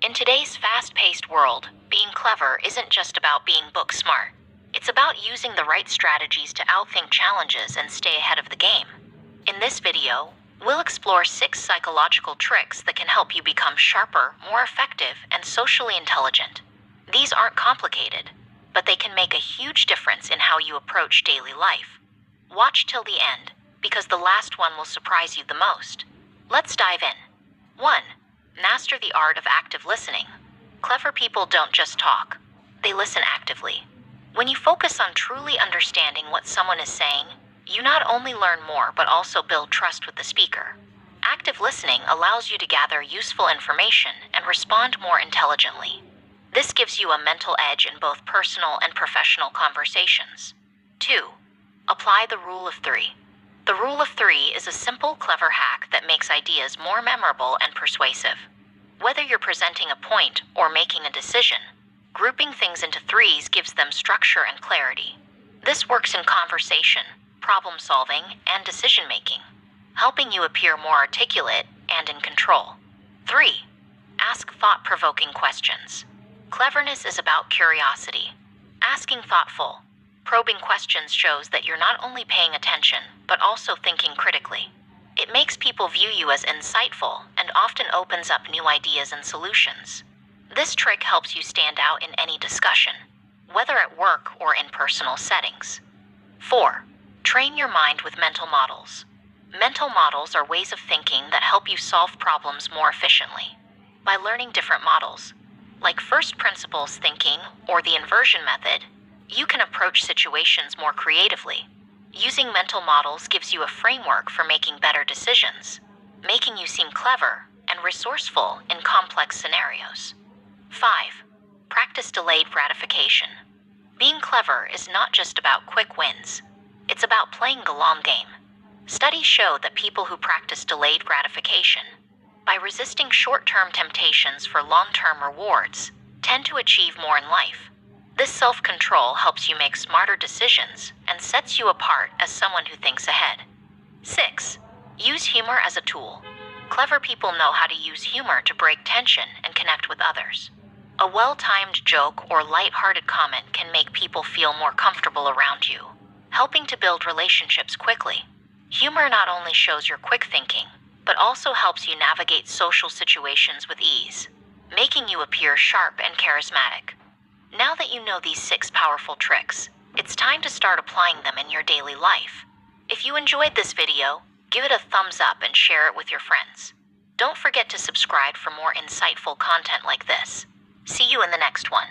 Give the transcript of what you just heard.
In today's fast-paced world, being clever isn't just about being book smart. It's about using the right strategies to outthink challenges and stay ahead of the game. In this video, we'll explore 6 psychological tricks that can help you become sharper, more effective, and socially intelligent. These aren't complicated, but they can make a huge difference in how you approach daily life. Watch till the end, because the last one will surprise you the most. Let's dive in. 1. Master the art of active listening. Clever people don't just talk, they listen actively. When you focus on truly understanding what someone is saying, you not only learn more but also build trust with the speaker. Active listening allows you to gather useful information and respond more intelligently. This gives you a mental edge in both personal and professional conversations. 2. Apply the rule of 3. The rule of 3 is a simple, clever hack that makes ideas more memorable and persuasive. Whether you're presenting a point or making a decision, grouping things into threes gives them structure and clarity. This works in conversation, problem solving, and decision making, helping you appear more articulate and in control. 3. Ask thought-provoking questions. Cleverness is about curiosity. Asking thoughtful, probing questions shows that you're not only paying attention, but also thinking critically. It makes people view you as insightful and often opens up new ideas and solutions. This trick helps you stand out in any discussion, whether at work or in personal settings. 4. Train your mind with mental models. Mental models are ways of thinking that help you solve problems more efficiently. By learning different models, like first principles thinking or the inversion method, you can approach situations more creatively. Using mental models gives you a framework for making better decisions, making you seem clever and resourceful in complex scenarios. 5. Practice delayed gratification. Being clever is not just about quick wins. It's about playing the long game. Studies show that people who practice delayed gratification, by resisting short-term temptations for long-term rewards, tend to achieve more in life. This self-control helps you make smarter decisions and sets you apart as someone who thinks ahead. 6. Use humor as a tool. Clever people know how to use humor to break tension and connect with others. A well-timed joke or light-hearted comment can make people feel more comfortable around you, helping to build relationships quickly. Humor not only shows your quick thinking, but also helps you navigate social situations with ease, making you appear sharp and charismatic. Now that you know these 6 powerful tricks, it's time to start applying them in your daily life. If you enjoyed this video, give it a thumbs up and share it with your friends. Don't forget to subscribe for more insightful content like this. See you in the next one.